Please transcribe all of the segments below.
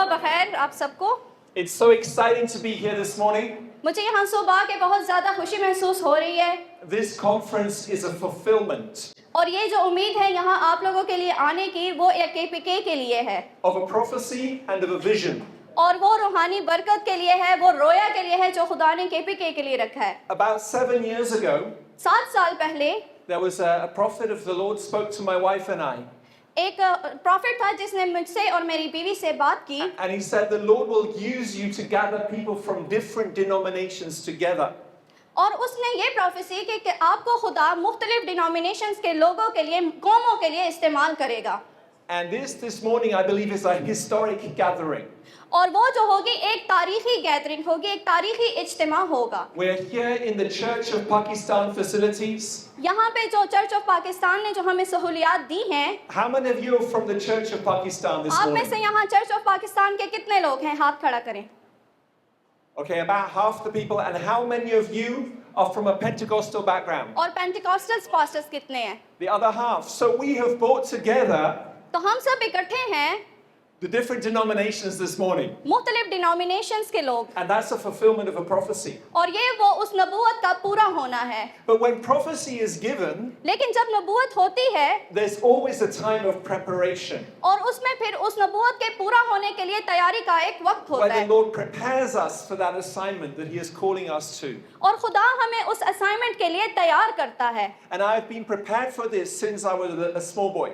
सुबह बखैर आप सबको। It's so exciting to be here this morning. मुझे यहाँ सुबह के बहुत ज़्यादा खुशी महसूस हो रही है This conference is a fulfillment और ये जो उम्मीद है यहाँ आप लोगों के लिए आने की वो एक KPK के लिए है of a prophecy and of a vision. और वो रूहानी बरकत के लिए है, वो रोया के लिए है जो खुदा ने KPK के लिए रखा है। About 7 years ago, 7 साल पहले there was a prophet of the Lord spoke to my wife and I. एक प्रॉफिट था जिसने मुझसे और मेरी बीवी से बात की And he said, the Lord will use you to gather people from different denominations together. और उसने ये प्रोफेसी की कि आपको खुदा मुख्तलिफ डिनोमिनेशंस के लोगों के लिए, कौमों के लिए इस्तेमाल करेगा। And this morning, I believe, is a historic gathering. और वो जो होगी एक तारीखी गैदरिंग होगी, एक तारीखी इज्तिमा होगा। We're here in the Church of Pakistan facilities. यहाँ पे जो चर्च ऑफ पाकिस्तान ने जो हमें सहूलियात दी हैं, How many of you are from the Church of Pakistan this आप में morning? से यहाँ चर्च ऑफ पाकिस्तान के कितने लोग हैं? हाथ खड़ा करें। Okay, about half the people. And how many of you are from a Pentecostal background? और पेंटिकॉस्टल पास्टर्स कितने हैं? The other half. So we have brought together तो हम सब इकट्ठे हैं the different denominations this morning. मुख्तलिफ डिनोमिनेशंस के लोग, And that's a fulfillment of a prophecy. और ये वो उस नबूवत का पूरा होना है। But when prophecy is given, लेकिन जब नबूवत होती है there's always a time of preparation. और उसमें फिर उस नबूवत के पूरा होने के लिए तैयारी का एक वक्त Where होता the है Lord prepares us for that assignment that He is calling us to. और खुदा हमें उस असाइनमेंट के लिए तैयार करता है। And I've been prepared for this since I was a small boy.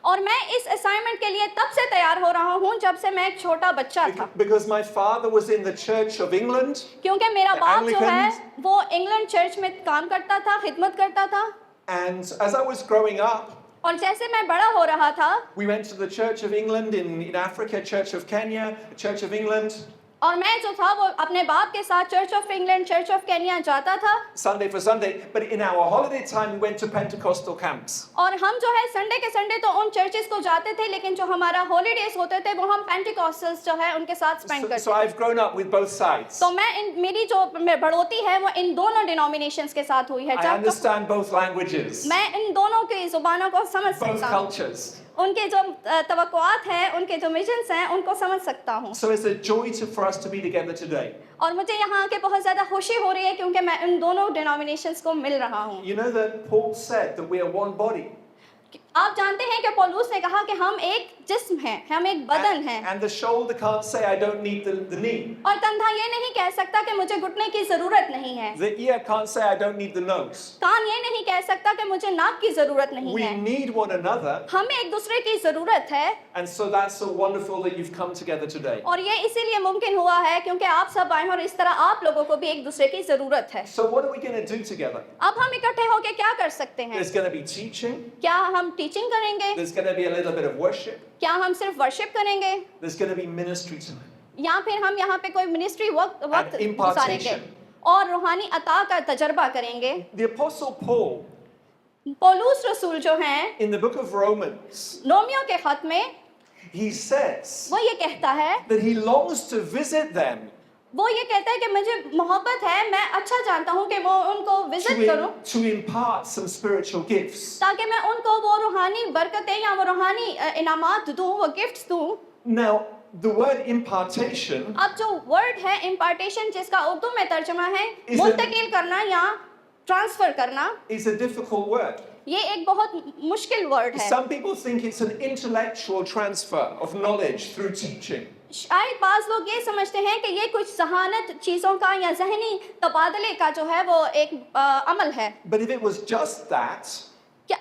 और मैं इस असाइनमेंट के लिए तब से तैयार हो रहा हूँ जब से मैं एक छोटा बच्चा था, Because my father was in the Church of England. क्योंकि मेरा The बाप जो है Anglicans. वो इंग्लैंड चर्च में काम करता था, खिदमत करता था। And as I was growing up, और जैसे मैं बड़ा हो रहा था we went to the Church of England in Africa, Church of Kenya, Church of England, और मैं जो था वो अपने बाप के साथ church of England, church of Kenya जाता था। Sunday for Sunday. But in our holiday time, we went to Pentecostal camps. और हम जो है संडे के संडे तो उन चर्चेस को जाते थे, लेकिन जो हमारा हॉलीडेज होते थे वो हम पेंटिकॉस्टल्स जो है उनके साथ स्पेंड करते So I've grown up with both sides. तो मेरी जो बढ़ोती है वो इन दोनों डिनोमिनेशंस के साथ हुई है। I understand both languages, मैं इन दोनों की जुबानों को समझ both सकता हूँ, cultures. उनके जो तवक्कुआत हैं, उनके जो मिशंस हैं, उनको समझ सकता हूँ। So it's a joy for us to be together today. और मुझे यहाँ आके बहुत ज़्यादा खुशी हो रही है क्योंकि मैं इन दोनों डिनोमिनेशंस को मिल रहा हूँ। You know that Paul said that we are one body. आप जानते हैं कि पौलुस ने कहा कि हम एक जिस्म हैं, हम एक बदन हैं। And the shoulder can't say, I don't need the knee. और कंधा ये नहीं कह सकता कि मुझे घुटने की जरूरत नहीं है। The ear can't say, I don't need the nose. कान ये नहीं कह सकता कि मुझे नाक की जरूरत नहीं We है। need one another. हमें एक दूसरे की जरूरत है। And so that's so wonderful that you've come together today. और ये इसीलिए मुमकिन हुआ है क्योंकि आप सब आए हैं और इस तरह आप लोगों को भी एक दूसरे की जरूरत है। So what are we going to do together? अब हम इकट्ठे होके क्या कर सकते हैं? There's going to be teaching. क्या हम टीचिंग करेंगे? There's going to be a little bit of worship. क्या हम सिर्फ वर्शिप करेंगे? There's going to be ministry time. या फिर हम यहाँ पे कोई मिनिस्ट्री वक्त गुजारेंगे impartation. और रूहानी अता का तजर्बा करेंगे। The Apostle Paul, पौलुस रसूल जो हैं in the book of Romans, Romeo के खत में he says वो ये कहता है, that he longs to visit them वो ये कहता है कि मुझे मोहब्बत है, मैं अच्छा जानता हूँ कि वो उनको विजिट करूँ to impart some spiritual gifts. ताकि मैं उनको वो रूहानी बरकतें या वो रूहानी इनामात दूँ, वो गिफ्ट्स दूँ। Now, the word impartation अब जो वर्ड है इम्पार्टेशन, जिसका उर्दू में तर्जुमा है Is it- मुंतकिल करना या ट्रांसफर करना, is a difficult word. ये एक बहुत मुश्किल वर्ड है। Some people think it's an intellectual transfer of knowledge through teaching. शायद बाज लोग ये समझते हैं कि ये कुछ जहानत चीज़ों का या जहनी तबादले का जो है वो एक अमल है। But if it was just that,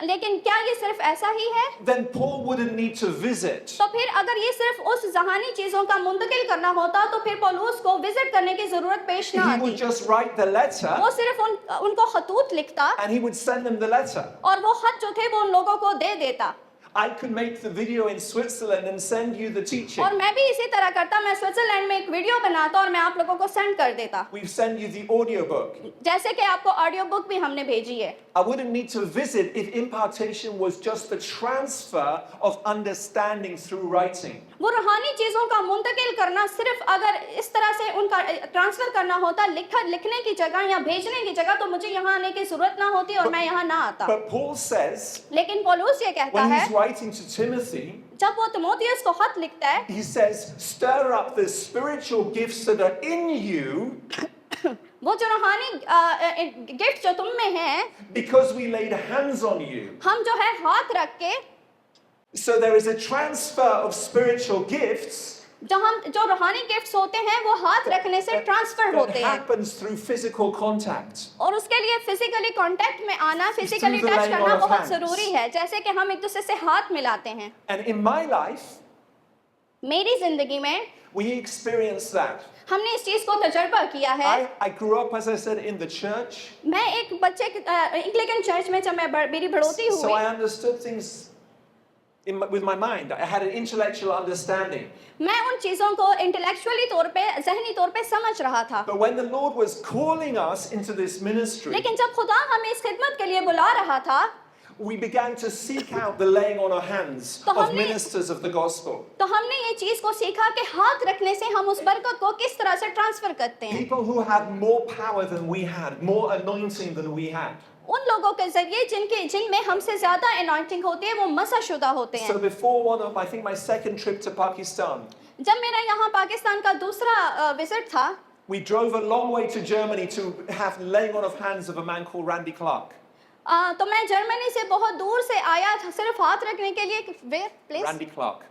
लेकिन क्या ये सिर्फ ऐसा ही है? then Paul wouldn't need to visit. तो फिर अगर ये सिर्फ उस जहानी चीज़ों का मुंतकिल करना होता तो फिर पौलुस को विजिट करने की जरूरत पेश ना He would आती। just write the letter वो सिर्फ उनको खतूत लिखता and he would send them the letter. और वो खत जो थे वो उन लोगों को दे देता। I could make the video in Switzerland and send you the teaching. और मैं भी इसी तरह करता, मैं स्विट्जरलैंड में एक वीडियो बनाता और मैं आप लोगों को सेंड कर देता, We send you the audio book. जैसे कि आपको ऑडियो बुक भी हमने भेजी है। I wouldn't need to visit if impartation was just the transfer of understanding through writing. वो रूहानी चीज़ों का मुंतकिल करना सिर्फ अगर इस तरह से उनका ट्रांसफर करना होता, लिखने की जगह या भेजने की जगह, तो मुझे यहाँ आने की जरूरत ना होती और मैं यहाँ ना आता। But Paul says, लेकिन पौलुस ये कहता when है he's writing to Timothy, जब वो तिमोथियस को खत लिखता है, he says, stir up the spiritual gifts that are in you वो जो रूहानी गिफ्ट जो तुम में है, because we laid hands on you. हम जो है हाथ रख के, So there is a transfer of spiritual gifts जो रूहानी गिफ्ट्स होते हैं वो हाथ रखने से ट्रांसफर that होते हैं, happens through physical contact. और उसके लिए फिजिकली कांटेक्ट में आना, physically through the touch laying करना on of बहुत hands. जरूरी है, जैसे कि हम एक दूसरे से हाथ मिलाते हैं। And in my life, मेरी जिंदगी में we experienced that. हमने इस चीज को तजुर्बा किया है। I grew up, as I said, in the church, मैं एक बच्चे इंग्लिकन चर्च में जब मैं मेरी बढ़ोतरी so I हुई, understood things with my mind. I had an intellectual understanding. मैं उन चीजों को इंटेलेक्चुअली तौर पे, ज़हनी तौर पे समझ रहा था। But when the Lord was calling us into this ministry, लेकिन जब खुदा हमें इस खिदमत के लिए बुला रहा था, we began to seek out the laying on of hands तो of हमने- ministers of the gospel. तो हमने ये चीज को सीखा कि हाथ रखने से हम उस बरकत को किस तरह से ट्रांसफर करते हैं। People who had more power than we had, more anointing than we had. उन लोगों के जरिए जिनमें हमसे ज्यादा अनॉइंटिंग होती है, वो मसाशुदा होते So हैं। before one of, I think my second trip to Pakistan, जब मेरा यहाँ पाकिस्तान का दूसरा विजिट था, we drove a long way to Germany to have laying on of hands of a man called Randy Clark. तो मैं Germany से बहुत दूर से आया था सिर्फ हाथ रखने के लिए। Where place? Randy Clark.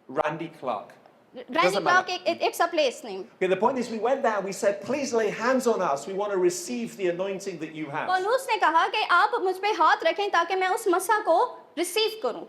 Randy Clark. Randy doesn't Clark, matter. It's a place name. Okay, the point is we went there, we said, please lay hands on us. We want to receive the anointing that you have. पौलुस ने कहा कि आप मुझ पे हाथ रखें ताकि मैं उस मसा को रिसीव करूं।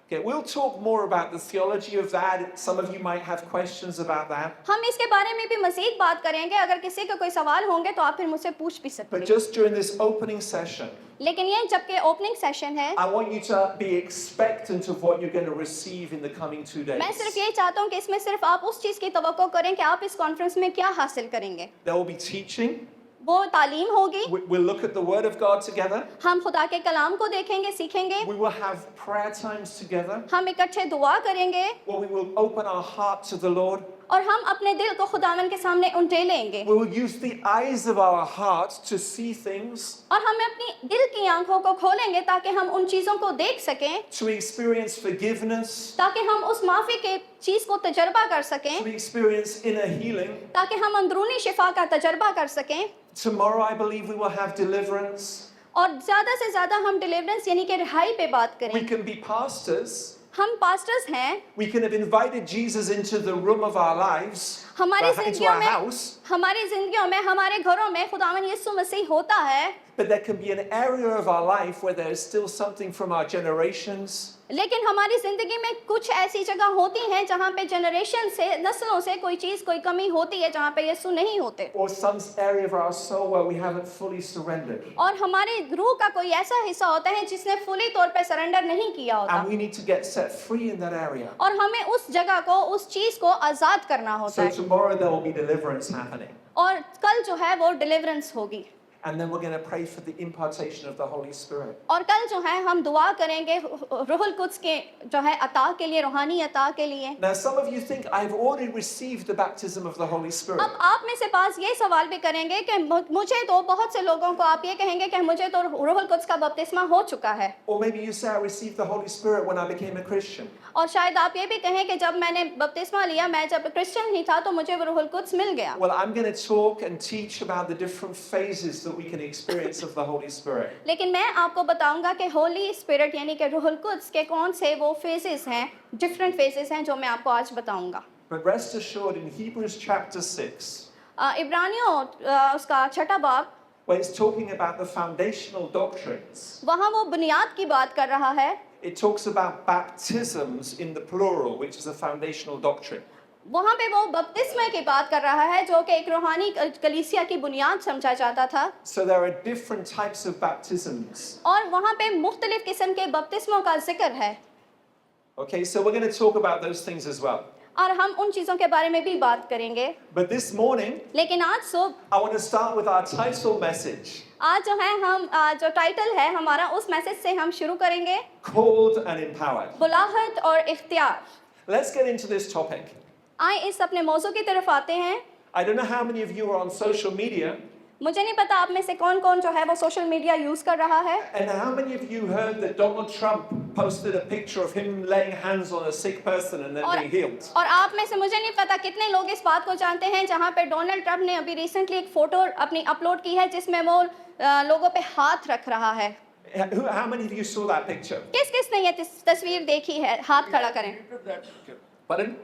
Okay, we'll talk more about the theology of that. Some of you might have questions about that. हम इसके बारे में भी मज़ीद बात करेंगे, अगर किसी का कोई सवाल होंगे तो आप फिर मुझसे पूछ भी सकते But हैं। just during this opening session, लेकिन ये जबकि ओपनिंग सेशन है, I want you to be expectant of what you're going to receive in the coming 2 days. मैं सिर्फ ये चाहता हूँ कि इसमें सिर्फ आप उस चीज़ की तवक्को करें कि आप इस कॉन्फ्रेंस में क्या हासिल करेंगे। There will be teaching. वो तालीम होगी, We'll look at the Word of God together. हम खुदा के कलाम को देखेंगे, सीखेंगे, We will have prayer times together. हम इकट्ठे दुआ करेंगे, Where we will open our heart to the Lord. और हम अपने दिल को खुदावन के सामने उंडेलेंगे, We will use the eyes of our heart to see things, और हम अपनी दिल की आंखों को खोलेंगे ताकि हम उन चीज़ों को देख सकें, to experience forgiveness, ताकि हम उस माफ़ी के चीज़ को तजर्बा कर सकें, to experience inner healing. ताकि हम अंदरूनी शिफा का तजर्बा कर सकें। Tomorrow, I believe we will have deliverance. और ज़्यादा से ज़्यादा हम डिलीवरेंस यानी कि रिहाई पे बात We करें। can be pastors. हम पास्टर्स हैं, We can have invited Jesus into the room of our lives, हमारी into जिंदगियों our में, house. हमारी जिंदगियों में, हमारे घरों में खुदावन यीशु मसीह होता है, But there can be an area of our life where there is still something from our generations, लेकिन हमारी जिंदगी में कुछ ऐसी जगह होती हैं जहाँ पे जनरेशन से, नस्लों से कोई चीज़, कोई कमी होती है जहाँ पे यीशु नहीं होते, or some area of our soul where we haven't fully surrendered. और हमारी रूह का कोई ऐसा हिस्सा होता है जिसने फुली तौर पे सरेंडर नहीं किया होता, And we need to get set free in that area. और हमें उस जगह को, उस चीज़ को आज़ाद करना होता So है, tomorrow there will be deliverance happening. और कल जो है वो डिलीवरेंस होगी, And then we're going to pray for the impartation of the Holy Spirit. और कल जो है हम दुआ करेंगे रूहुल कुद्स के जो है अता के लिए, रूहानी अता के लिए। Now, some of you think I've already received the baptism of the Holy Spirit. अब आप में से पास ये सवाल भी करेंगे कि मुझे तो, बहुत से लोगों को आप ये कहेंगे कि मुझे तो रूहुल कुद्स का बपतिस्मा हो चुका है, Or maybe you say I received the Holy Spirit when I became a Christian. और शायद आप ये भी कहें कि जब मैंने बपतिस्मा लिया, मैं जब क्रिश्चियन ही था तो मुझे रूहुल कुद्स मिल गया। Well, I'm going to talk and teach about the different phases that we can experience of the Holy Spirit. लेकिन मैं आपको बताऊंगा कि होली स्पिरिट यानी कि रूहुल कुद्स के कौन से वो फेजेस हैं, डिफरेंट फेजेस हैं जो मैं आपको आज बताऊंगा। But rest assured, in Hebrews chapter 6, इब्रानियों उसका 6 बाब, where it's talking about the foundational doctrines, वहाँ वो बुनियाद की बात कर रहा है, it talks about baptisms in the plural, which is a foundational doctrine. वहाँ पे वो बपतिस्मे की बात कर रहा है जो कि एक रूहानी कलीसिया की बुनियाद समझा जाता था, So there are different types of baptisms. और वहाँ पे मुख्तलिफ किस्म के बपतिस्मों का जिक्र है, Okay, so we're going to talk about those things as well. और हम उन चीज़ों के बारे में भी बात करेंगे। But this morning, लेकिन आज सुबह, I want to start with our title message, आज जो है हम जो टाइटल है हमारा, उस मैसेज से हम शुरू करेंगे, Called and Empowered. बुलाहट और इख्तियार। Let's get into this topic. आए इस अपने मौजू की तरफ आते हैं। I don't know how many of you are on social media, मुझे नहीं पता आप में से कौन कौन जो है वो सोशल मीडिया यूज़ कर रहा है, and how many of you heard that Donald Trump posted a picture of him laying hands on a sick person and then being healed. और आप में से मुझे नहीं पता कितने लोग इस बात को जानते हैं जहां पे डोनाल्ड ट्रंप ने अभी रिसेंटली एक फोटो अपनी अपलोड की है जिसमें वो लोगों पे हाथ रख रहा है। How many of you saw that picture? किस किस ने ये तस्वीर देखी है? हाथ खड़ा करें। Pardon?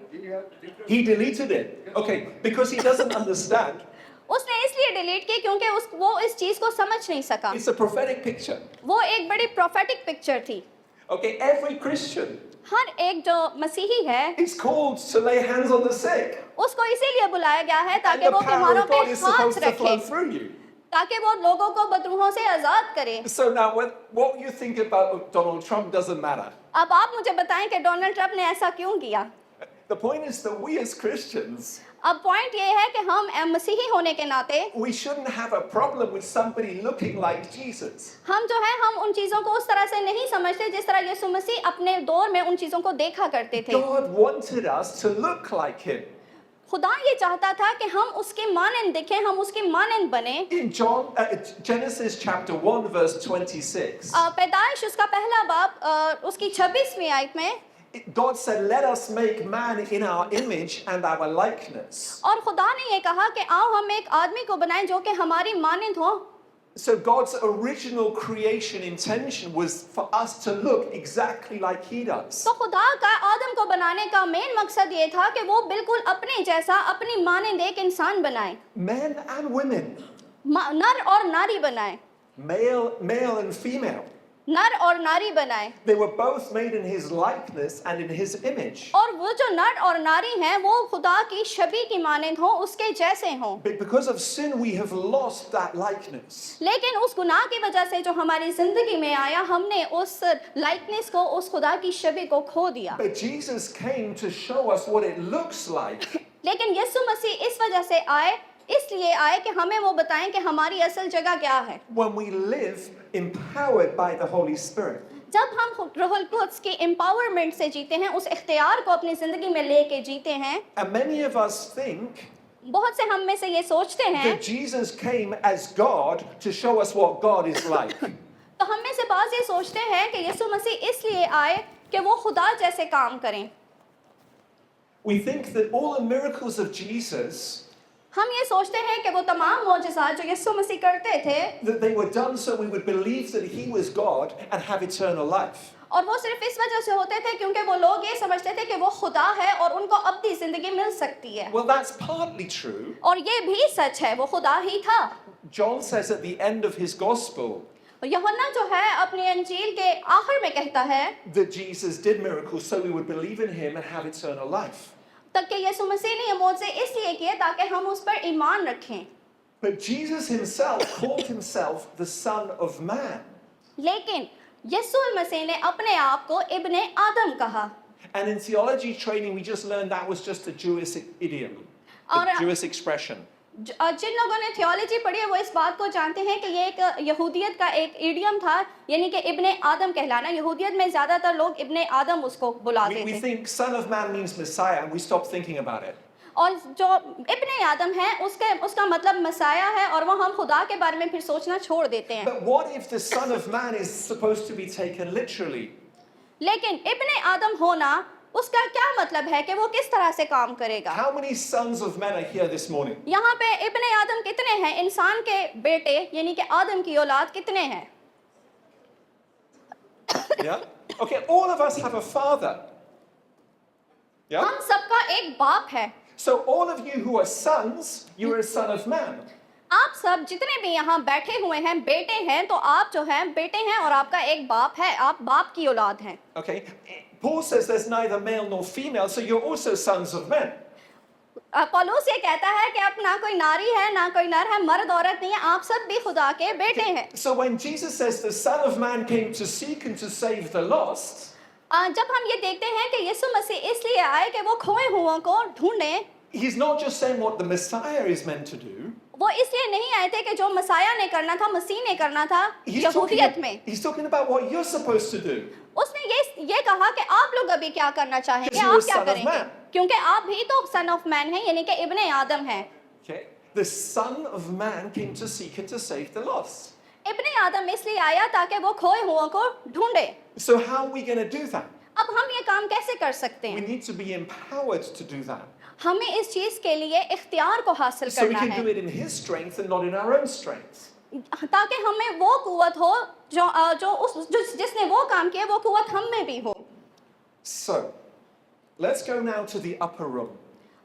He deleted it. Okay, because he doesn't understand. उसने इसलिए डिलीट की क्योंकि वो इस चीज को समझ नहीं सका। It's a prophetic picture. वो एक बड़ी प्रोफेटिक पिक्चर थी। Okay, every Christian हर एक जो मसीही है is called to lay hands on the sick. उसको इसीलिए बुलाया गया है And ताकि the वो power बीमारों of पे God is supposed हाथ to flow रखे, through you. ताकि वो लोगों को बदरूहों से आजाद करे। So now what you think about Donald Trump doesn't matter. अब आप मुझे बताएं कि डोनाल्ड ट्रंप ने ऐसा क्यों किया? The point is that we as Christians, अब पॉइंट ये है कि हम मसीही होने के नाते we shouldn't have a problem with somebody looking like Jesus. हम जो है हम उन चीजों को उस तरह से नहीं समझते जिस तरह यीशु मसीह अपने दौर में उन चीजों को देखा करते थे। God wanted us to look like him. खुदा ये चाहता था कि हम उसके मानंद दिखें, हम उसके मानंद बने। In Genesis chapter 1 verse 26, पैदाइश उसका पहला बाब उसकी 26वीं आयत में God said, "Let us make man in our image and our likeness." और खुदा ने ये कहा कि आओ हम एक आदमी को बनाएं जो कि हमारी मानंद हो। So God's original creation intention was for us to look exactly like he does. तो खुदा का आदम को बनाने का मेन मकसद ये था कि वो बिल्कुल अपने जैसा अपनी मानंद एक इंसान बनाए, Men and women, नर और नारी बनाए, male and female. नर और नारी बनाए। They were both made in his likeness and in his image. और वो जो नर और नारी हैं वो खुदा की छवि की मानंद हो, उसके जैसे हो। But because of sin, we have lost that likeness. लेकिन उस गुनाह की वजह से जो हमारी जिंदगी में आया, हमने उस लाइकनेस को, उस खुदा की छवि को खो दिया। But Jesus came to show us what it looks like लेकिन यीशु मसीह इस वजह से आए, इसलिए आए कि हमें वो बताएं कि हमारी असल जगह क्या है। when we live empowered by the Holy Spirit. जब हम रूहुल कुद्स की एम्पावरमेंट से जीते हैं, उस इख्तियार को अपनी जिंदगी में लेके जीते हैं। And many of us think बहुत से हम में से ये सोचते हैं that Jesus came as God to show us what God is like. तो हम में से बाज़ ये सोचते हैं कि यीशु मसीह इसलिए आए कि वो खुदा जैसे काम करें। We think that all the miracles of Jesus, हम ये सोचते हैं कि वो तमाम मौजज़ात जो यीशु मसीह करते थे that they were done so we would believe that he was God and have eternal life. और वो सिर्फ इस वजह से होते थे क्योंकि वो लोग ये समझते थे कि वो खुदा है और उनको अब्दी जिंदगी मिल सकती है। Well, that's partly true. और ये भी सच है, वो खुदा ही था। John says at the end of his gospel यूहन्ना जो है अपनी अंजील के आखिर में कहता है that Jesus did miracles so we would believe in him and have eternal life. तक कि यीशु मसीह ने ये मौजज़े इसलिए किए ताकि हम उस पर ईमान रखें। But Jesus himself called himself the Son of Man. लेकिन यीशु मसीह ने अपने आप को इब्ने आदम कहा। And in theology training, we just learned that was just a Jewish idiom, a और- Jewish expression. जिन लोगों ने थियोलॉजी पढ़ी है वो इस बात को जानते हैं कि ये एक यहूदियत का एक इडियम था, यानी कि इब्ने आदम कहलाना। यहूदियत में ज़्यादातर लोग इब्ने आदम उसको बुलाते We थे। think Son of Man means Messiah, and we stop thinking about it. और जो इब्ने आदम है उसका मतलब मसाया है, और वो हम खुदा के बारे में फिर सोचना छोड़ देते हैं। But what if the Son of Man is supposed to be taken literally? लेकिन इब्ने आदम होना उसका क्या मतलब है कि वो किस तरह से काम करेगा? How many sons of men are here this morning? यहाँ पे इब्ने आदम कितने हैं? इंसान के बेटे यानी कि आदम की औलाद कितने हैं? Yeah? Okay, all of us have a father. Yeah? हम सबका एक बाप है। So all of you who are sons, you're a son of man. आप सब जितने भी यहाँ बैठे हुए हैं बेटे हैं, तो आप जो हैं बेटे हैं और आपका एक बाप है, आप बाप की औलाद हैं। Okay? Paul says there's neither male nor female, so you're also sons of men. पौलुस ये कहता है कि अब ना कोई नारी है ना कोई नर है, मर्द औरत नहीं है, आप सब भी खुदा के बेटे हैं। So when Jesus says the Son of Man came to seek and to save the lost, जब हम ये देखते हैं कि यीशु मसीह इसलिए आए कि वो खोए हुओं को ढूंढे, he's not just saying what the Messiah is meant to do. वो इसलिए नहीं आए थे कि जो मसाया ने करना था, मसीह ने करना था यहूदियत में। He's talking about what you're supposed to do. उसने ये कहा कि आप लोग अभी क्या करना चाहेंगे, Because you're आप a क्या son of करेंगे, man. क्योंकि आप भी तो सन ऑफ मैन हैं, यानी कि इब्ने आदम हैं। Okay? The Son of Man came to seek and to save the lost. इब्ने आदम इसलिए आया ताकि वो खोए हुओं को ढूंढे। So how are we going to do that? अब हम ये काम कैसे कर सकते We हैं? need to be empowered to do that. हमें इस चीज के लिए इख्तियार को हासिल So we करना can do है, it in His strength and not in our own strength. ताकि हमें वो कुव्वत हो जिसने वो काम किया, वो कुव्वत हम में भी हो। So let's go now to the upper room.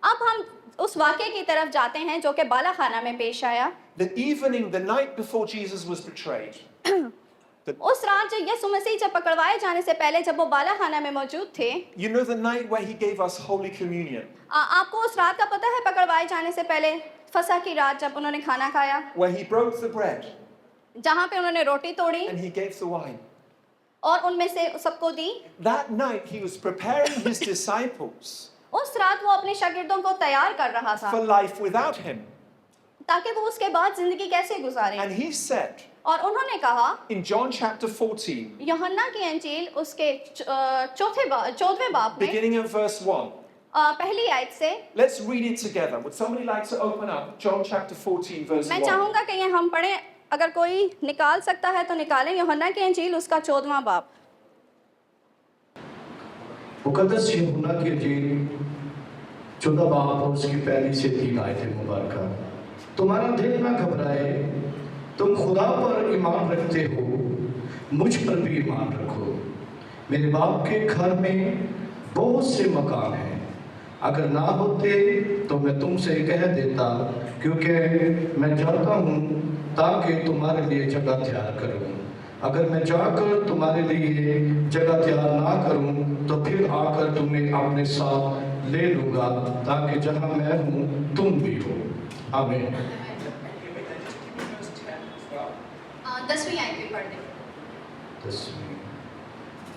अब हम उस वाक़े की तरफ जाते हैं जो कि बाला खाना में पेश आया। The evening, the night before Jesus was betrayed. उस रात जो यीशु मसीह जब पकड़वाए जाने से पहले जब वो बाला खाना में मौजूद थे, You know the night where He gave us Holy Communion, आपको उस रात का पता है पकड़वाए जाने से पहले फसह की रात जब उन्होंने खाना खाया, where He broke the bread जहाँ पे उन्होंने रोटी तोड़ी and He gave the wine. और उनमें से सबको दी। That night, He was preparing His disciples उस रात वो अपने शागिर्दों को तैयार कर रहा था for life without Him. ताकि वो उसके बाद जिंदगी कैसे गुजारें। And He said और उन्होंने कहा in John chapter 14, यूहन्ना की अंजील उसके 14वें बाब में beginning of verse 1. पहली आयत से, Let's read it together. Would somebody like to open up John chapter 14, verse मैं 1? चाहूंगा कि ये हम पढ़ें। अगर कोई निकाल सकता है तो निकालें। यूहन्ना की अंजील उसका 14वां बाब। मुकद्दस यूहन्ना की अंजील 14 बाब और उसकी पहली से 3 आयतें मुबारक। तुम्हारा दिल ना घबराए, तुम खुदा पर ईमान रखते हो, मुझ पर भी ईमान रखो। मेरे बाप के घर में बहुत से मकान हैं, अगर ना होते तो मैं तुमसे कह देता, क्योंकि मैं जाता हूँ ताकि तुम्हारे लिए जगह तैयार करूँ। अगर मैं जाकर तुम्हारे लिए जगह तैयार ना करूँ तो फिर आकर तुम्हें अपने साथ ले लूँगा, ताकि जहाँ मैं हूँ तुम भी हो। आमीन। 10वीं आयत भी पढ़ दें।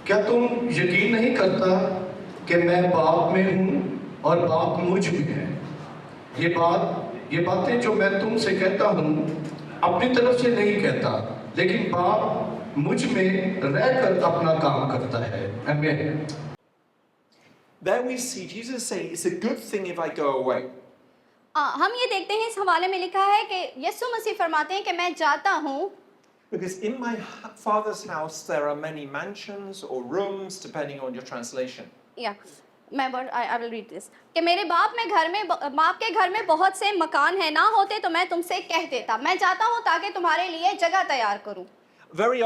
क्या तुम यकीन नहीं करता कि मैं बाप में हूँ और बाप मुझ में है? ये बातें जो मैं तुमसे कहता हूँ अपनी तरफ से नहीं कहता, लेकिन बाप मुझ में रहकर अपना काम करता है। आमीन। There we see Jesus saying, it's a good thing if I go away. हम ये देखते हैं इस हवाले में लिखा है कि यीशु मसीह फरमाते हैं कि मैं जाता हूँ, Because in my Father's house there are many mansions or rooms, depending on your translation. या I will read this, कि मेरे बाप के घर में बहुत से मकान हैं, ना होते तो मैं तुमसे कह देता। मैं जाता हूँ ताकि तुम्हारे लिए जगह तैयार करूँ। Very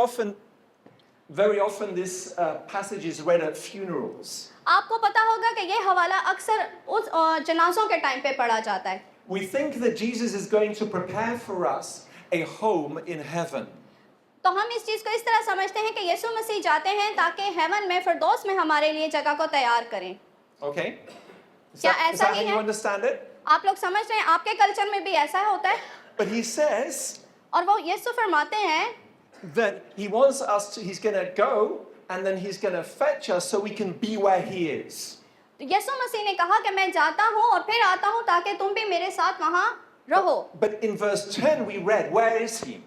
often this passage is read at funerals. आपको पता होगा कि ये हवाला अक्सर उस जनाज़ों के टाइम पे पढ़ा जाता है। We think that Jesus is going to prepare for us a home in heaven. तो हम इस चीज़ को इस तरह समझते हैं कि यीशु मसीह जाते हैं ताकि हेवन में फिरदौस में हमारे लिए जगह को तैयार करें। Okay? क्या Is ऐसा that ही how you है? understand it? आप लोग समझ रहे हैं? आपके कल्चर में भी ऐसा होता है। But he says और वो यीशु फरमाते हैं that he wants us to, he's going to go and then he's going to fetch us so we can be where he is. यीशु मसीह ने कहा कि मैं जाता हूँ और फिर आता हूँ ताकि तुम भी मेरे साथ वहाँ रहो। But in verse 10 we read, where is he?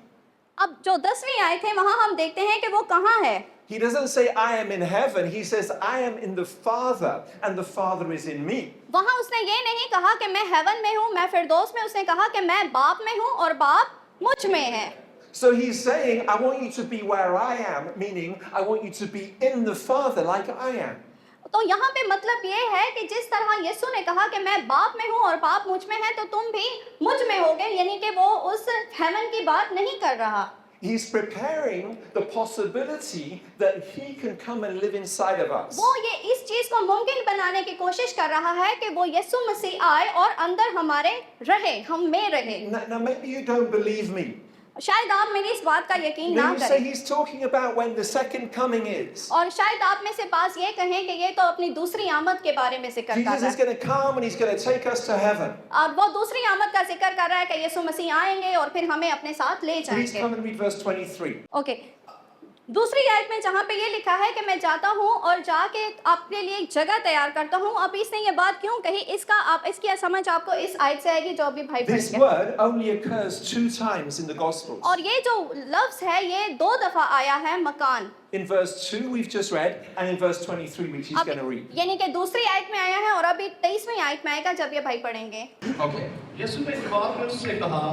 अब जो 10वीं आयत है वहाँ हम देखते हैं कि वो कहाँ है। He doesn't say I am in heaven, he says I am in the Father and the Father is in me. वहाँ उसने ये नहीं कहा कि मैं हेवन में हूँ, मैं फिरदौस में, उसने कहा कि मैं बाप में हूँ और बाप मुझ में है। So he's saying I want you to be where I am, meaning I want you to be in the Father like I am. तो यहाँ पे मतलब ये है कि जिस तरह यीशु ने कहा कि मैं बाप में हूँ और बाप मुझ में है, तो तुम भी मुझ में होगे, यानी कि वो उस हेवन की बात नहीं कर रहा। He's preparing the possibility that he can come and live inside of us. वो ये इस चीज को मुमकिन बनाने की कोशिश कर रहा है कि वो यीशु मसीह आए और अंदर हमारे रहे, हम में रहे। Now maybe you don't believe me. शायद आप मेरी इस बात का यकीन ना Then you say करें he's talking about when the second coming is. और शायद आप में से पास ये कहें कि ये तो अपनी दूसरी आमद के बारे में जिक्र कर Jesus रहा is है going to come and he's going to take us to heaven. और वो दूसरी आमद का जिक्र कर रहा है कि यीशु मसीह आएंगे और फिर हमें अपने साथ ले Please जाएंगे। come and read verse 23. Okay, दूसरी आयत में जहाँ पे ये लिखा है कि मैं जाता हूँ और जाके आपके लिए एक जगह तैयार करता हूँ, अब इसने ये बात क्यों कही, इसकी समझ आपको इस आयत से आएगी जो अभी भाई This पढ़ेंगे। word only occurs 2 times in the Gospels. और ये जो लफ्ज है ये 2 दफा आया है मकान। In verse 2 we've just read and in verse 23 which he's going to read. यानी कि दूसरी आयत में आया है और अभी 23वीं आयत में आएगा जब ये भाई पढ़ेंगे। ओके, यीशु ने जवाब में उससे कहा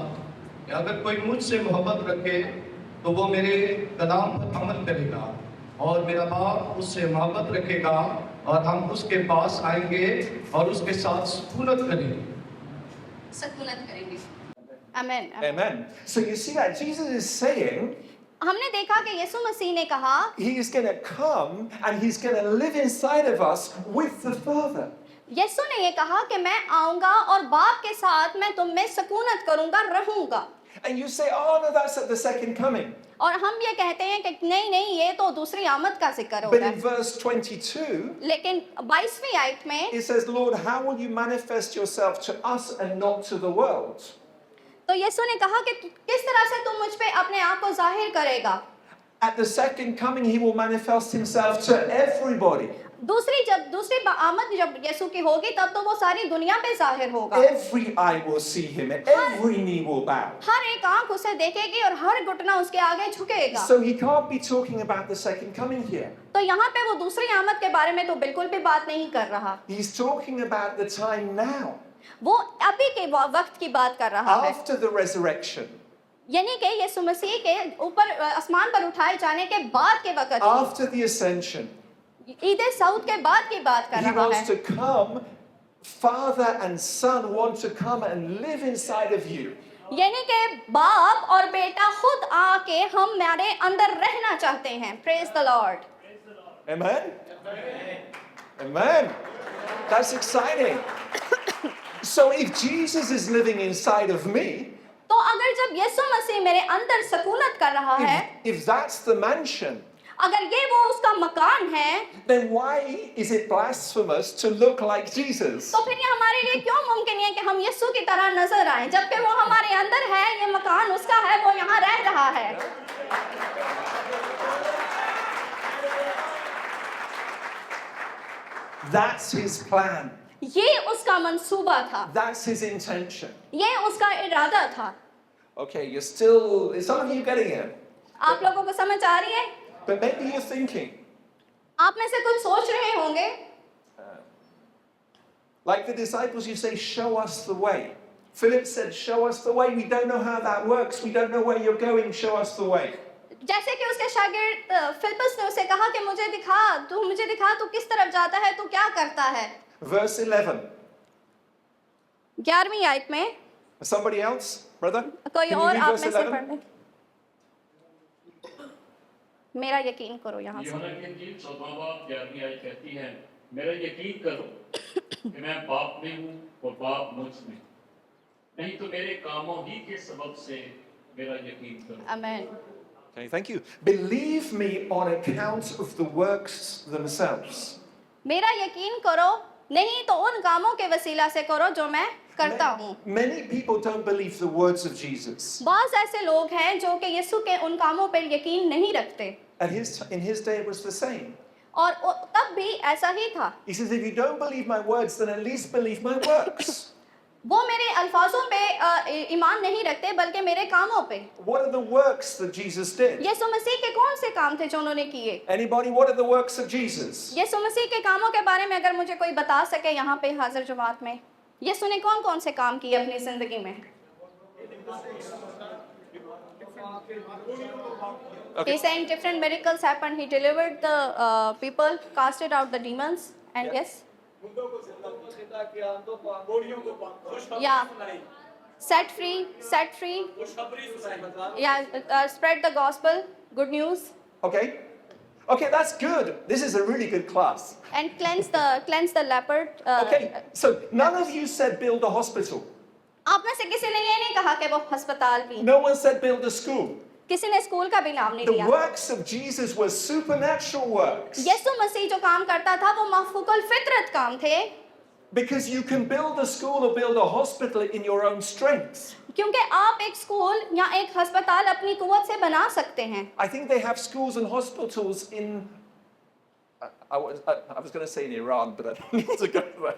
कि अगर कोई मुझसे मोहब्बत रखे तो वो मेरे कलाम पर अमल करेगा और मेरा बाप उससे मोहब्बत रखेगा और हम उसके पास आएंगे और उसके साथ सुकूनत करेंगे। सकूनत करेंगे। आमेन। Amen. So you see that Jesus is saying हमने देखा कि यीशु मसीह ने कहा he is going to come and he's going to live inside of us with the Father. यीशु ने ये कहा कि मैं आऊंगा और बाप के साथ मैं तुम में सकूनत करूंगा, रहूंगा। And you say, oh no, that's at the second coming. और हम ये कहते हैं कि नहीं नहीं, ये तो दूसरी आमद का जिक्र हो But रहा in है। verse 22, लेकिन 22वीं आयत में it says, Lord, how will you manifest yourself to us and not to the world? तो यीशु ने कहा कि किस तरह से तुम मुझ पे अपने आप को जाहिर करेगा। At the second coming, he will manifest himself to everybody. दूसरी आमद जब यीशु की होगी तब तो वो सारी दुनिया पे जाहिर होगा। Every eye will see him and every knee will bow. हर एक आंख उसे देखेगी और हर घुटना उसके आगे झुकेगा। So he can't be talking about the second coming here. तो यहाँ पे वो दूसरी आमद के बारे में तो बिल्कुल भी बात नहीं कर रहा। He's talking about the time now, वो अभी के वक्त की बात कर रहा है, after the resurrection, यानी कि यीशु मसीह के ऊपर आसमान पर उठाए जाने के बाद के वक्त, after the ascension. Eid Saud के बाद की बात कर He रहा wants है। to come, Father and Son want to come and live inside of you. यानी कि बाप और बेटा खुद आके हमारे अंदर रहना चाहते हैं। Praise the Lord. Amen? Amen. That's exciting. So if Jesus is living inside of me, तो अगर जब यीशु मसीह मेरे अंदर सकूनत कर रहा है, if that's the mansion, अगर ये वो उसका मकान है, then why is it blasphemous to look like Jesus? तो फिर ये हमारे लिए क्यों मुमकिन है कि हम यीशु की तरह नजर आए, जबकि वो हमारे अंदर है, ये मकान उसका है, वो यहाँ रह रहा है। That's his plan. ये उसका मंसूबा था, That's his intention. ये उसका इरादा था। Okay, you're still, is some of you getting it? आप लोगों को समझ आ रही है? But maybe you're thinking, आप में से कुछ सोच रहे होंगे, like the disciples, you say, show us the way. Philip said, show us the way. We don't know how that works. We don't know where you're going. Show us the way. जैसे कि उसके शागिर्द Philippus ने उसे कहा कि मुझे दिखा, तू किस तरफ जाता है, तू क्या करता है। Verse 11. 11वीं आयत में Somebody else, brother? कोई Can you और read आप verse में से 11? पढ़ ले। मेरा यकीन करो यहाँ से। यूहन्ना की इंजील 14वां आयत कहती है, मेरा यकीन करो कि मैं बाप में हूँ और बाप मुझ में, नहीं तो मेरे कामों ही के सबब से मेरा यकीन करो। आमीन। Okay, thank you. Believe me on account of the works themselves. मेरा यकीन करो, नहीं तो उन कामों के वसीला से करो जो मैं करता हूँ। Many people don't believe the words of Jesus. बहुत ऐसे लोग हैं जो कि यीशु के उन कामों पर यकीन नहीं रखते। In his day it was the same. और तब भी ऐसा ही था। He says, if you don't believe my words, then at least believe my works. वो मेरे अल्फाजों पे ईमान नहीं रखते बल्कि मेरे कामों पे। What are the works that Jesus did? यीशु मसीह के कौन से काम थे जो उन्होंने किए? Anybody, what are the works of Jesus? यीशु मसीह के कामों के बारे में अगर मुझे कोई बता सके यहाँ पे हाजिर जमात में, यीशु ने कौन कौन से काम किए अपनी जिंदगी में? Okay. He's saying different miracles happened. He delivered the people, casted out the demons, and yes, yeah, set free, yeah, spread the gospel, good news, Okay. Okay, that's good. This is a really good class. and cleanse the leopard. Okay, so none of you said build a hospital. आप में से किसी ने ये नहीं कहा कि वो अस्पताल भी, No one said build a school. किसी ने स्कूल का भी नाम नहीं The लिया। works of Jesus were supernatural works. यीशु मसीह जो काम करता था वो माफूकुल फितरत काम थे, Because you can build a school or build a hospital in your own strength. क्योंकि आप एक स्कूल या एक अस्पताल अपनी कुव्वत से बना सकते हैं। I think they have schools and hospitals in. I was going to say in Iran, but I don't need to go there.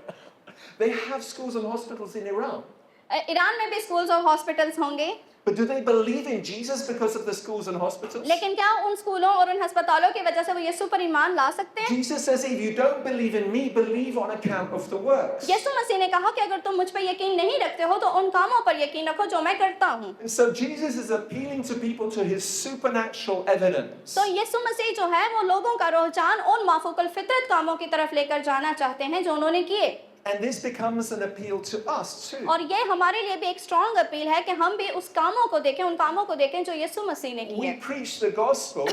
They have schools and hospitals in Iran. Iran में भी स्कूल्स और hospitals होंगे, but do they believe in Jesus because of the schools and hospitals? लेकिन क्या उन स्कूलों और उन अस्पतालों की वजह से वो यीशु पर ईमान ला सकते हैं? Jesus says, if you don't believe in me, believe on account of the works. यीशु मसीह ने कहा कि अगर तुम मुझ पर यकीन नहीं रखते हो तो उन कामों पर यकीन रखो जो मैं करता हूँ। And so Jesus is appealing to people to his supernatural evidence. तो यीशु मसीह जो है वो लोगों का रुझान उन माफूकल फितरत कामों की तरफ लेकर जाना चाहते हैं जो उन्होंने किए। And this becomes an appeal to us too. और ये हमारे लिए भी एक स्ट्रॉन्ग अपील है कि हम भी उस कामों को देखें, उन कामों को देखें जो यीशु मसीह ने We किए। preach the gospel,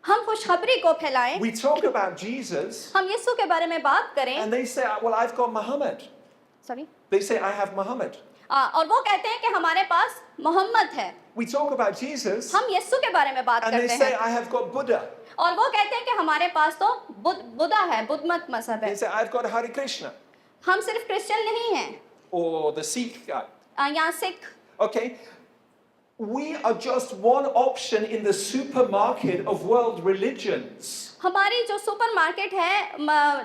हम खुशखबरी को फैलाएं, we talk about Jesus, हम यीशु के बारे में बात करें। and they say, well, I've got Muhammad. Sorry, They say, I have Muhammad. और वो कहते हैं कि हमारे पास मोहम्मद है। We talk about Jesus, हम यीशु के बारे में बात and they करते say, हैं I have got Buddha. और वो कहते हैं कि हमारे पास तो बुद्धा है, बुद्ध मत मजहब They है। say, I've got Hare Krishna, हम सिर्फ क्रिश्चियन नहीं हैं, or the Sikh guy. यहाँ Sikh. Okay? We are just one option in the supermarket of world religions. हमारी जो सुपरमार्केट है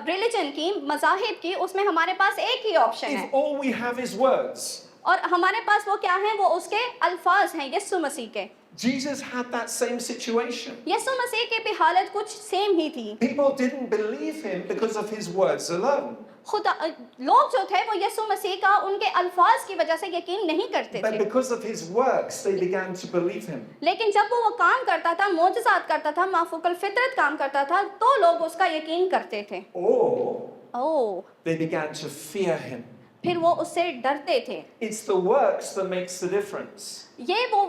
रिलीजन की, मज़ाहिब की, उसमें हमारे पास एक ही ऑप्शन है If all we have is words. और हमारे पास वो क्या है, वो उसके अल्फाज हैं यीशु मसीह के। Jesus had that same situation. यीशु मसीह की भी हालत कुछ सेम ही थी। People didn't believe him because of his words alone. खुदा लोग जो थे वो यीशु मसीह का उनके अल्फाज की वजह से यकीन नहीं करते But थे, because of his works, they began to believe him. लेकिन जब वो काम करता था, मोजज़ात करता था, माफूकल फितरत काम करता था, तो लोग उसका यकीन करते थे। Or oh, they began to fear him. फिर वो उससे डरते थे। It's the works that makes the difference. ये वो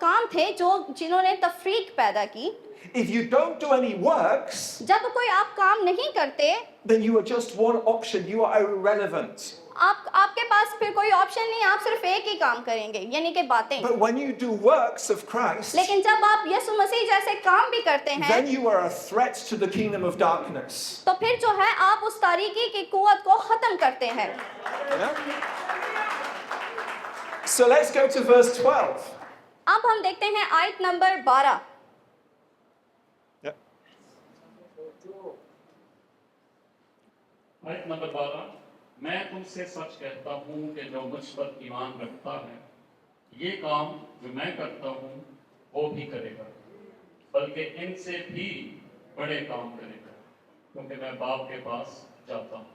काम थे जो जिन्होंने तफरीक पैदा की। If you don't do any works, जब कोई आप काम नहीं करते, then you are just one option. You are irrelevant. आपके पास फिर कोई ऑप्शन नहीं, आप सिर्फ एक ही काम करेंगे, यानी कि बातें। But when you do works of Christ, लेकिन जब आप यीशु मसीह जैसे काम भी करते हैं, then you are a threat to the kingdom of darkness. तो फिर जो है आप उस तारीकी की कुव्वत को खत्म करते हैं। Yeah? So let's go to verse 12. अब हम देखते हैं आयत नंबर 12। Yeah. आयत नंबर 12, मैं तुमसे सच कहता हूँ कि जो मुझ पर ईमान रखता है, ये काम जो मैं करता हूँ वो भी करेगा, बल्कि इनसे भी बड़े काम करेगा, क्योंकि मैं बाप के पास जाता हूँ।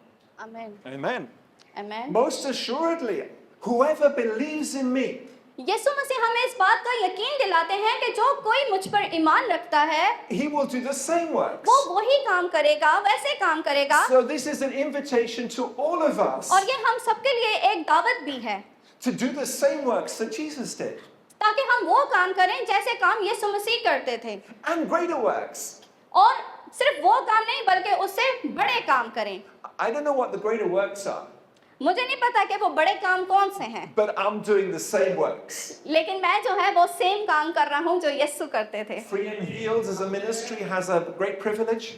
आमीन, Amen. आमीन। Most assuredly, whoever believes in me, यीशु मसीह हमें इस बात का यकीन दिलाते हैं कि जो कोई मुझ पर ईमान रखता है, he will do the same works. वो वही काम करेगा, वैसे काम करेगा। So this is an invitation to all of us और ये हम सबके लिए एक दावत भी है to do the same works that Jesus did, ताकि हम वो काम करें जैसे काम यीशु मसीह करते थे, and greater works. और सिर्फ वो काम नहीं बल्कि उससे बड़े काम करें। I don't know what the greater works are, मुझे नहीं पता कि वो बड़े काम कौन से हैं, but I'm doing the same works. लेकिन मैं जो है वो सेम काम कर रहा हूँ जो यीशु करते थे। Free and Healed as a ministry has a great privilege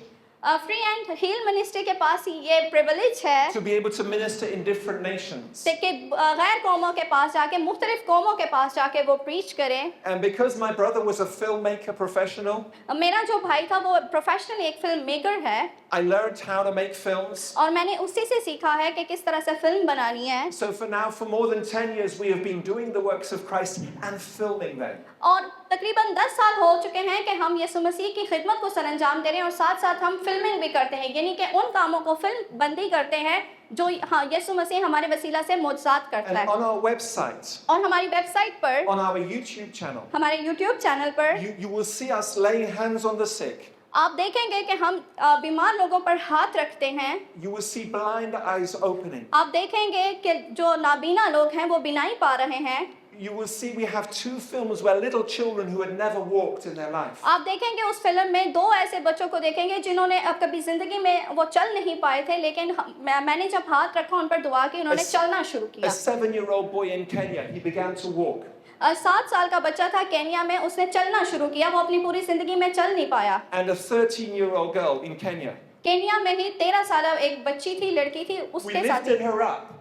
free and heal ministry के पास ही ये प्रिविलेज है to be able to minister in different nations. कि गैर कौमों के पास जाके, मुख्तलिफ कौमों के पास जाके वो प्रीच करें। And because my brother was a filmmaker professional, मेरा जो भाई था वो प्रोफेशनल एक फिल्म मेकर है I learned how to make films. और मैंने उसी से सीखा है कि किस तरह से फिल्म बनानी है। So for now, for more than 10 years, we have been doing the works of Christ and filming them. और तकरीबन 10 साल हो चुके हैं कि हम यीशु मसीह की खिदमत को सरअंजाम दे रहे हैं और साथ साथ हम फिल्मिंग भी करते हैं, यानी कि उन कामों को फिल्म बंदी करते हैं जो यीशु मसीह हमारे वसीला से मोजज़ात करता And है। on our website, और हमारी वेबसाइट पर, on our YouTube channel, हमारे YouTube चैनल पर you will see us laying hands on the sick. आप देखेंगे कि हम बीमार लोगों पर हाथ रखते हैं। You will see blind eyes opening. आप देखेंगे कि जो नाबीना लोग हैं वो बिनाई पा रहे हैं। You will see we have 2 films where little children who had never walked in their life. आप देखेंगे उस फिल्म में 2 ऐसे बच्चों को देखेंगे जिन्होंने अब कभी जिंदगी में वो चल नहीं पाए थे, लेकिन मैंने जब हाथ रखा उन पर दुआ की, उन्होंने चलना शुरू A किया। 7-year-old boy in Kenya, he began to walk. 7 साल का बच्चा था केन्या में, उसने चलना शुरू किया। वो अपनी पूरी जिंदगी में चल नहीं पाया। And a 13-year-old girl in Kenya. Kenya में ही 13 साल एक बच्ची थी, लड़की थी, We उसके साथ lifted her up.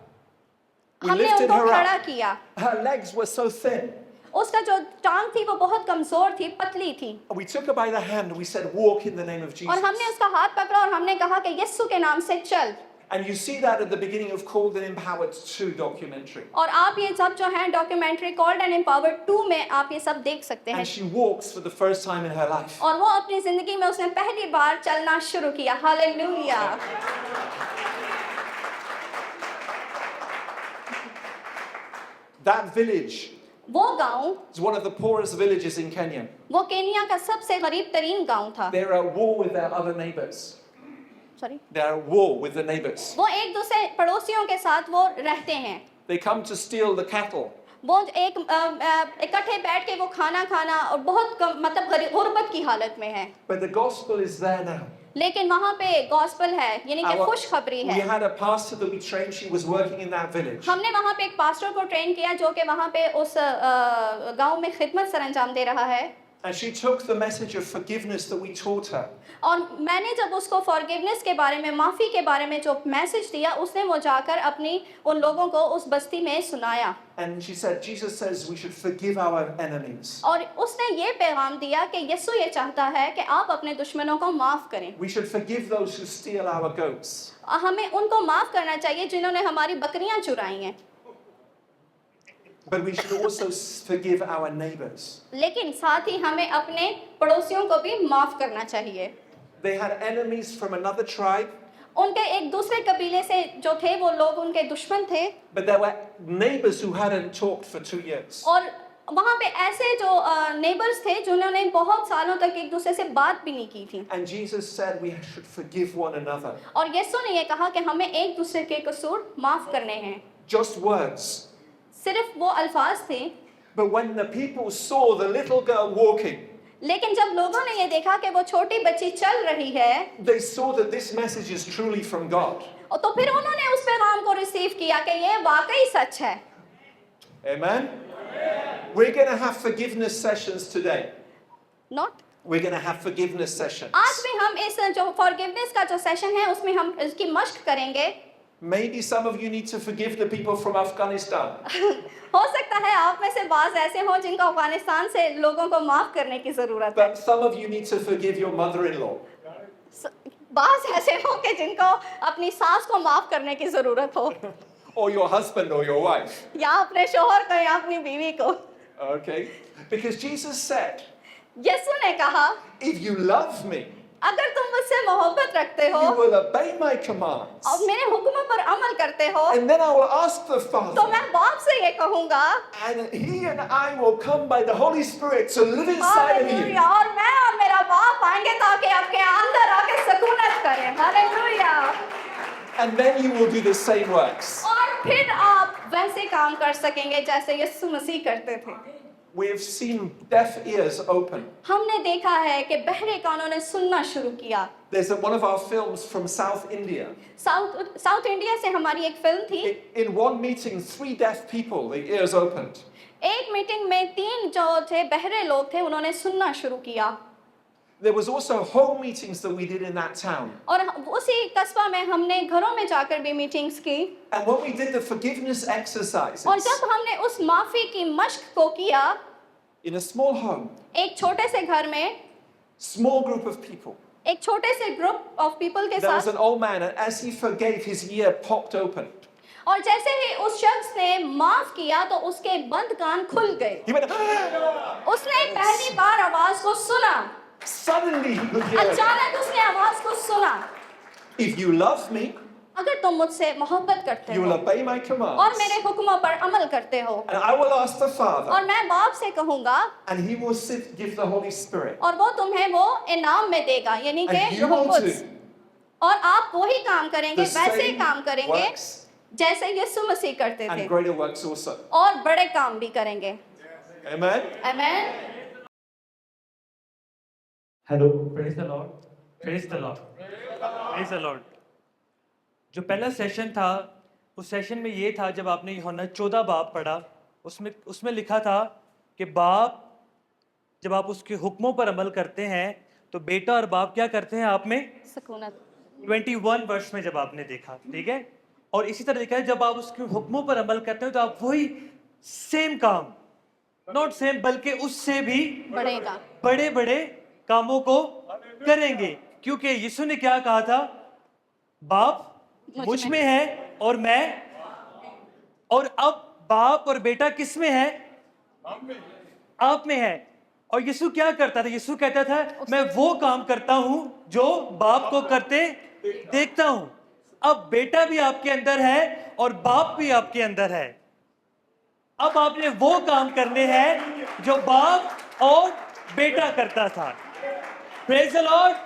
We हमने lifted उनको her खड़ा up. किया। Her legs were so thin. उसका जो टांग थी वो बहुत कमजोर थी, पतली थी, We took her by the hand and we said, walk in the name of और Jesus. हमने उसका हाथ पकड़ा और हमने कहा कि यीशु के नाम से चल। And you see that at the beginning of Called and Empowered 2 documentary. और आप ये सब जो है डॉक्यूमेंट्री कॉल्ड एंड एम्पावर्ड 2 में आप ये सब देख सकते हैं। And she walks for the first time in her life. और वो अपनी जिंदगी में उसने पहली बार चलना शुरू किया। हालेलुया। That village वो गांव is one of the poorest villages in Kenya. वो केनिया का सबसे गरीब तरीन गांव था। They're at war with their other neighbors. Sorry, They're at war with the neighbors. वो एक दूसरे पड़ोसियों के साथ वो रहते हैं। They come to steal the cattle. वो एक इकट्ठे बैठ के वो खाना खाना और बहुत मतलब गुर्बत की हालत में है। But the gospel is there now. लेकिन वहाँ पे गॉस्पेल है, यानी कि खुशखबरी We है। had a pastor that we trained. She was working in that village. हमने वहाँ पे एक पास्टर को ट्रेन किया जो कि वहाँ पे उस गांव में खिदमत सरंजाम दे रहा है। And she took the message of forgiveness that we taught her. और मैंने जब उसको फॉरगिवनेस के बारे में, माफ़ी के बारे में जो मैसेज दिया, उसने वो जाकर अपनी उन लोगों को उस बस्ती में सुनाया। And she said, Jesus says we should forgive our enemies. और उसने ये पैगाम दिया कि यीशु ये चाहता है कि आप अपने दुश्मनों को माफ़ करें। We should forgive those who steal our goats. हमें उनको माफ़ करना चाहिए जिन्होंने हमारी बकरियां चुराई हैं। But we should also forgive our neighbors. लेकिन साथ ही हमें अपने पड़ोसियों को भी माफ़ करना चाहिए। They had enemies from another tribe, उनके एक दूसरे कबीले से जो थे वो लोग उनके दुश्मन थे। but there were neighbors who hadn't talked for 2 years. और वहाँ पे ऐसे जो नेबर्स थे जिन्होंने बहुत सालों तक एक दूसरे से बात भी नहीं की थी। And Jesus said we should forgive one another. और यीशु ने ये कहा कि हमें एक दूसरे के कसूर माफ़ करने हैं। Just words. सिर्फ वो अल्फाज थे। But when the people saw the little girl walking, लेकिन जब लोगों ने ये देखा कि वो छोटी बच्ची चल रही है, they saw that this message is truly from God. और तो फिर उन्होंने उस पैगाम को रिसीव किया कि ये वाकई सच है। Amen? We're going to have forgiveness sessions today. Not We're going to have forgiveness sessions. आज भी हम इस जो फॉरगिवनेस का जो सेशन है उसमें हम इसकी मश्क करेंगे। Maybe some of you need to forgive the people from Afghanistan. हो सकता है आप में से बाज़ ऐसे हों जिनको अफगानिस्तान से लोगों को माफ़ करने की ज़रूरत है। But some of you need to forgive your mother-in-law. बाज़ ऐसे हों कि जिनको अपनी सास को माफ़ करने की ज़रूरत हो, Or your husband or your wife. या अपने शोहर को या अपनी बीवी को। Okay? Because Jesus said, यीशु ने कहा, if you love me, अगर तुम मुझसे मोहब्बत रखते हो you will obey my commands. और मेरे हुक्मों पर अमल करते हो, And then I will ask the तो Father, मैं बाप से ये कहूँगा, and He and I will come by the Holy Spirit to live inside of you. Hallelujah, और मैं और मेरा बाप आएंगे ताकि आपके अंदर आके सुकूनत करें। Hallelujah. And then you will do the same works. और फिर आप वैसे काम कर सकेंगे जैसे यीशु मसीह करते थे। We have seen deaf ears open. हमने देखा है कि बहरे कानों ने सुनना शुरू किया। There's one of our films from South India. South India से हमारी एक फिल्म थी। In one meeting, 3 deaf people, the ears opened. एक मीटिंग में 3 जो थे बहरे लोग थे, उन्होंने सुनना शुरू किया। There was also home meetings that we did in that town. और उसी कस्बा में हमने घरों में जाकर भी मीटिंग्स की। And when we did the forgiveness exercises और जब हमने उस माफी की मश्क को किया in a small home, एक छोटे से घर में, small group of people, एक छोटे से ग्रुप ऑफ पीपल के there was साथ, an old man, and as he forgave, his ear popped open. और जैसे ही उस शख्स ने माफ किया तो उसके बंद कान खुल गए। He went, उसने पहली बार आवाज को सुना। suddenly he could hear it. अचानक उसने आवाज को सुना। If you love me, अगर तुम मुझसे मोहब्बत करते you will हो obey my और commands. मेरे हुक्मों पर अमल करते हो, And I will ask the Father, और मैं बाप से कहूँगा and He will give the Holy Spirit. और वो तुम्हें वो इनाम में देगा, यानी कि And you रूह will कुद्स। do और आप वही काम करेंगे, the वैसे same काम करेंगे works जैसे यीशु मसीह करते थे, and greater works also. और बड़े काम भी करेंगे। Amen? आमीन। Hello Praise the Lord. Praise the Lord. Praise the Lord. जो पहला सेशन था उस सेशन में ये था, जब आपने यूहन्ना 14 बाब पढ़ा, उसमें लिखा था कि बाप जब आप उसके हुक्मों पर अमल करते हैं तो बेटा और बाप क्या करते हैं आप में? सुकूनत। 21 वर्ष में जब आपने देखा, ठीक है। और इसी तरह लिखा है जब आप उसके हुक्मों पर अमल करते हैं तो आप वही सेम काम, नॉट सेम बल्कि उससे भी बढ़ेगा। बड़े बड़े कामों को करेंगे, क्योंकि यीशु ने क्या कहा था? बाप मुझ में है और मैं, और अब बाप और बेटा किस में है? आप में है। और यीशु क्या करता था? यीशु कहता था मैं वो काम करता हूं जो बाप को करते देखता हूं। अब बेटा भी आपके अंदर है और बाप भी आपके अंदर है। अब आपने वो काम करने हैं जो बाप और बेटा करता था। Praise the Lord.